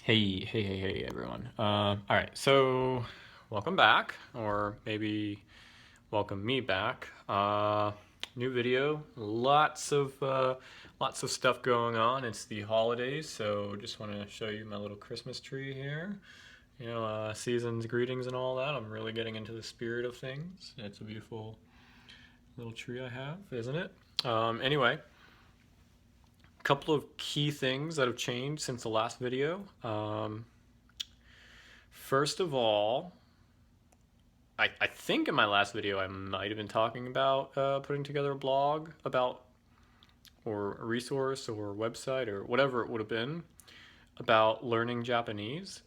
Hey, everyone. All right, so welcome back, or maybe welcome me back. New video, lots of stuff going on. It's the holidays, so just want to show you my little Christmas tree here. Season's greetings and all that. I'm really getting into the spirit of things. It's a beautiful little tree I have, isn't it? Anyway, a couple of key things that have changed since the last video. First of all, I think in my last video I might have been talking about putting together a blog about, or a resource or a website or whatever it would have been about learning Japanese.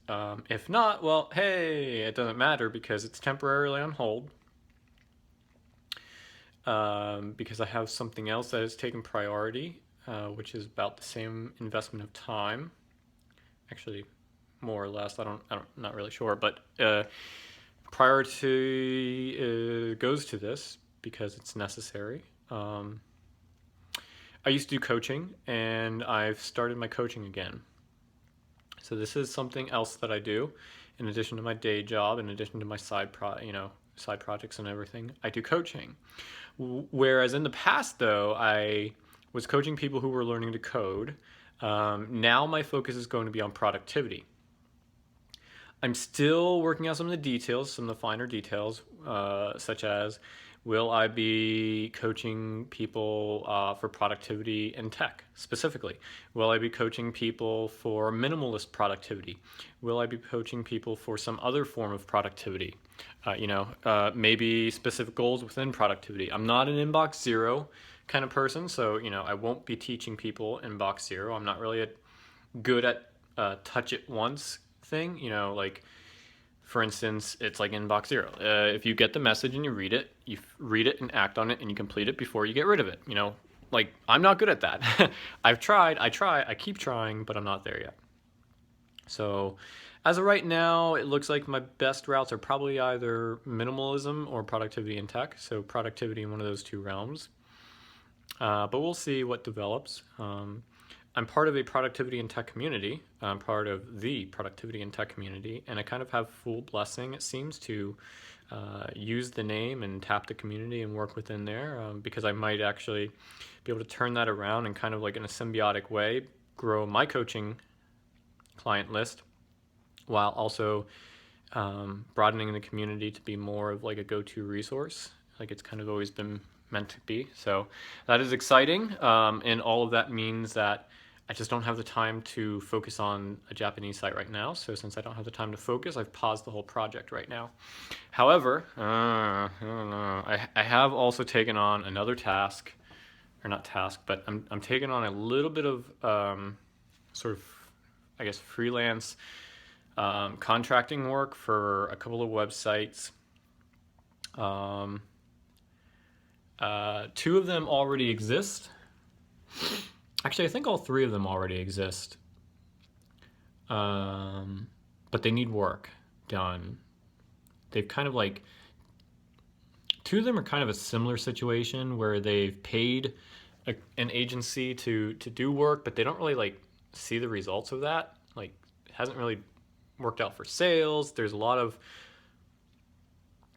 If not, well, hey, it doesn't matter because it's temporarily on hold. Because I have something else that has taken priority, which is about the same investment of time. Actually, more or less. Not really sure, but priority goes to this because it's necessary. I used to do coaching, and I've started my coaching again. So this is something else that I do, in addition to my day job, in addition to my side projects and everything. I do coaching. Whereas in the past, though, I was coaching people who were learning to code. Now my focus is going to be on productivity. I'm still working out some of the details, some of the finer details, such as will I be coaching people for productivity in tech specifically? Will I be coaching people for minimalist productivity? Will I be coaching people for some other form of productivity? Maybe specific goals within productivity. I'm not an inbox zero kind of person, so I won't be teaching people inbox zero. I'm not really good at touch it once thing. Like for instance, it's like inbox zero. If you get the message and you read it and act on it, and you complete it before you get rid of it. Like I'm not good at that. I keep trying, but I'm not there yet. So, as of right now, it looks like my best routes are probably either minimalism or productivity in tech. So, productivity in one of those two realms. But we'll see what develops. I'm part of a productivity in tech community. I'm part of the productivity in tech community, and I kind of have full blessing, it seems, to use the name and tap the community and work within there, because I might actually be able to turn that around and kind of like in a symbiotic way grow my coaching client list while also broadening the community to be more of like a go-to resource, like it's kind of always been meant to be. So that is exciting, and all of that means that I just don't have the time to focus on a Japanese site right now. So since I don't have the time to focus, I've paused the whole project right now. However, I don't know. I have also taken on another task, or not task, but I'm taking on a little bit of sort of, I guess, freelance contracting work for a couple of websites. Two of them already exist. Actually, I think all three of them already exist. But they need work done. They've kind of like, two of them are kind of a similar situation where they've paid an agency to do work, but they don't really like see the results of that. Like, it hasn't really worked out for sales. There's a lot of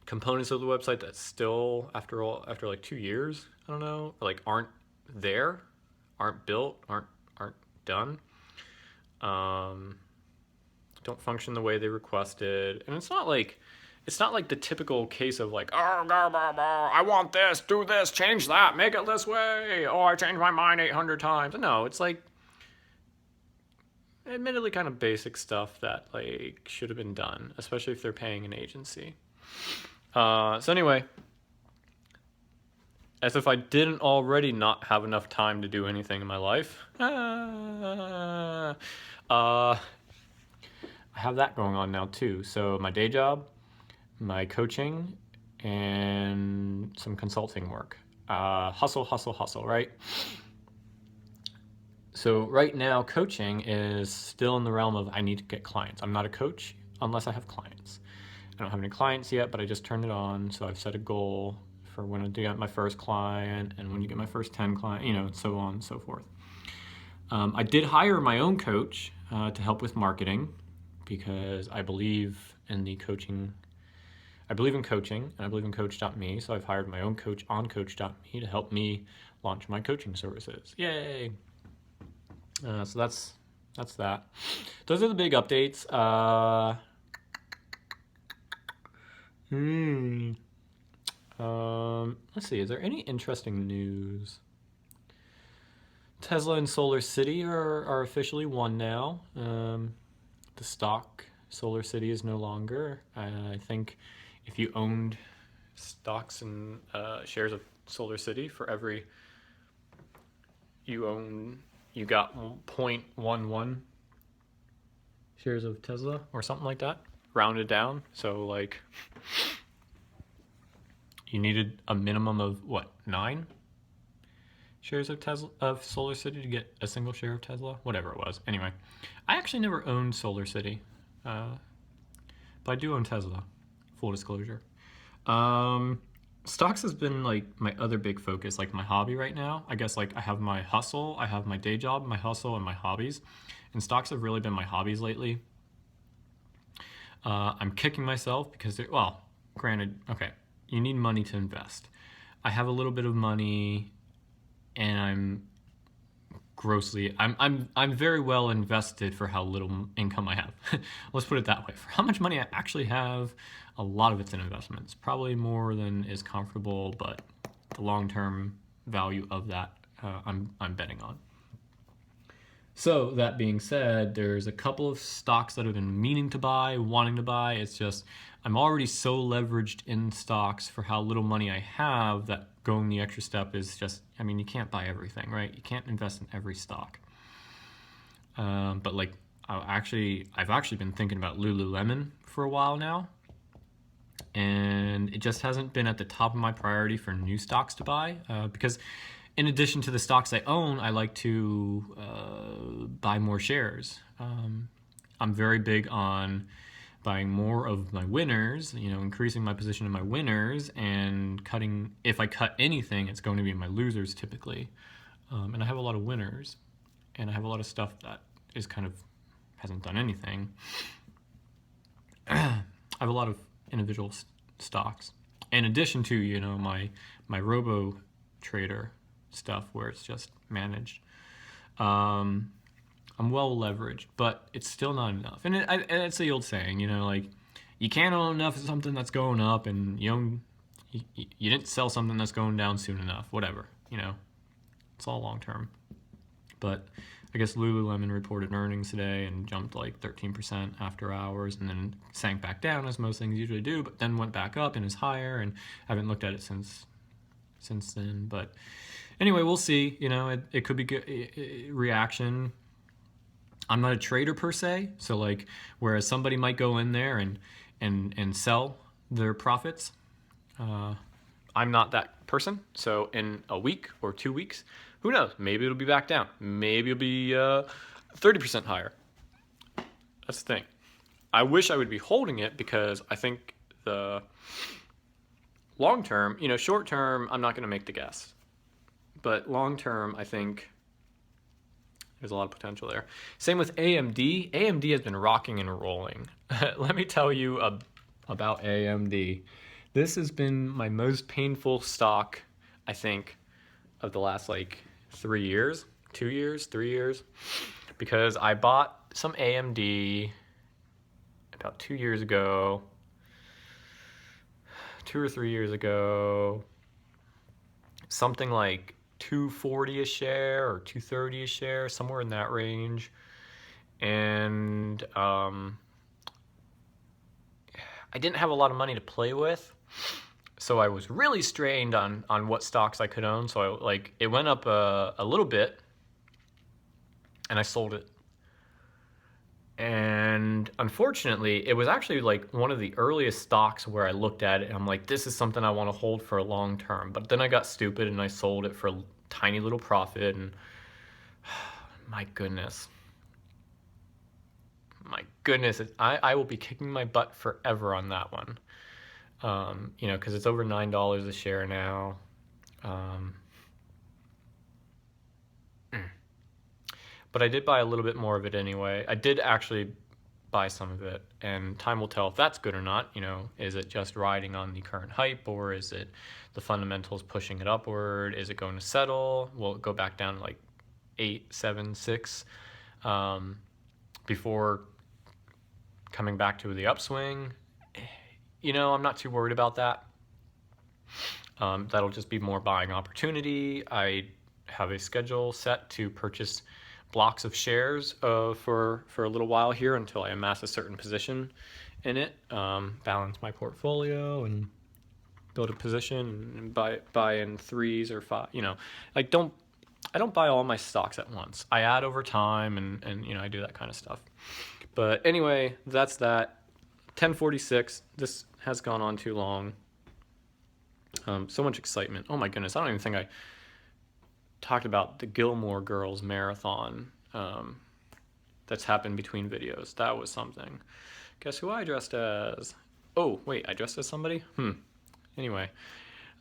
components of the website that still, after like 2 years, I don't know, like aren't there, aren't built, aren't done. Don't function the way they requested, and it's not like the typical case of like, oh, I want this, do this, change that, make it this way. Oh, I changed my mind 800 times. No, it's like admittedly kind of basic stuff that like should have been done, especially if they're paying an agency. So anyway, as if I didn't already not have enough time to do anything in my life, I have that going on now too. So my day job, my coaching, and some consulting work. Hustle, right? So right now, coaching is still in the realm of I need to get clients. I'm not a coach unless I have clients. I don't have any clients yet, but I just turned it on. So I've set a goal for when I do get my first client and when you get my first 10 clients, and so on and so forth. I did hire my own coach to help with marketing because I believe in the coaching. I believe in coaching and I believe in Coach.me. So I've hired my own coach on Coach.me to help me launch my coaching services. Yay! So that's that. Those are the big updates. Let's see. Is there any interesting news? Tesla and Solar City are officially one now. The stock Solar City is no longer. I think if you owned stocks and shares of Solar City, for every you got 0.11 shares of Tesla or something like that, rounded down. So like you needed a minimum of what, 9 shares of Tesla of Solar City to get a single share of Tesla, whatever it was. Anyway, I actually never owned Solar City, but I do own Tesla. Full disclosure. Stocks has been like my other big focus, like my hobby right now. I guess like I have my hustle, I have my day job, my hustle, and my hobbies, and stocks have really been my hobbies lately. I'm kicking myself because well, granted, okay, you need money to invest. I have a little bit of money and I'm very well invested for how little income I have. Let's put it that way. For how much money I actually have, a lot of it's in investments. Probably more than is comfortable, but the long-term value of that I'm betting on. So that being said, there's a couple of stocks that I've been meaning to buy, wanting to buy. It's just I'm already so leveraged in stocks for how little money I have that going the extra step is just, I mean, you can't buy everything, right? You can't invest in every stock. But like I've actually been thinking about Lululemon for a while now, and it just hasn't been at the top of my priority for new stocks to buy because in addition to the stocks I own, I like to buy more shares. I'm very big on buying more of my winners, increasing my position in my winners and cutting, if I cut anything, it's going to be my losers typically. And I have a lot of winners and I have a lot of stuff that is kind of hasn't done anything. I have a lot of individual stocks in addition to, my robo trader stuff where it's just managed. I'm well leveraged, but it's still not enough. And it's the old saying, like you can't own enough of something that's going up, and you didn't sell something that's going down soon enough. Whatever, it's all long term. But I guess Lululemon reported earnings today and jumped like 13% after hours, and then sank back down as most things usually do, but then went back up and is higher. And I haven't looked at it since then. But anyway, we'll see. It could be good reaction. I'm not a trader per se, so like whereas somebody might go in there and sell their profits, I'm not that person. So in a week or 2 weeks, who knows? Maybe it'll be back down. Maybe it'll be 30% higher. That's the thing. I wish I would be holding it because I think the long term, short term, I'm not going to make the guess, but long term, I think there's a lot of potential there. Same with AMD. AMD has been rocking and rolling. Let me tell you about AMD. This has been my most painful stock, I think, of the last 3 years, 2 years, 3 years, because I bought some AMD about 2 years ago, 2 or 3 years ago, something like $240 a share or $230 a share, somewhere in that range. And I didn't have a lot of money to play with, so I was really strained on what stocks I could own. So it went up a little bit, and I sold it. And unfortunately, it was actually one of the earliest stocks where I looked at it and I'm like, this is something I want to hold for a long term. But then I got stupid and I sold it for a tiny little profit, and my goodness, I will be kicking my butt forever on that one. Because it's over $9 a share now. but I did buy a little bit more of it anyway. I did actually buy some of it, and time will tell if that's good or not. You know, is it just riding on the current hype, or is it the fundamentals pushing it upward? Is it going to settle? Will it go back down to like 8, 7, 6 before coming back to the upswing? You know, I'm not too worried about that. That'll just be more buying opportunity. I have a schedule set to purchase blocks of shares for a little while here until I amass a certain position in it, balance my portfolio and build a position and buy in 3s or 5. You know, like I don't buy all my stocks at once. I add over time and you know, I do that kind of stuff. But anyway, that's that. 10:46. This has gone on too long. So much excitement. Oh my goodness, I don't even think I talked about the Gilmore Girls marathon that's happened between videos. That was something. Guess who I dressed as? Oh, wait, I dressed as somebody? Anyway,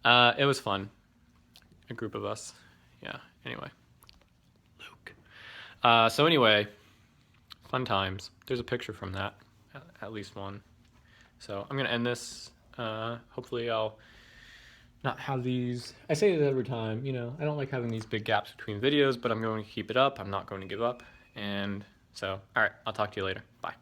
it was fun. A group of us. Yeah, anyway. Luke. So anyway, fun times. There's a picture from that, at least one. So I'm going to end this. Hopefully I'll not have these. I say it every time, you know, I don't like having these big gaps between videos, but I'm going to keep it up. I'm not going to give up. And so, all right, I'll talk to you later. Bye.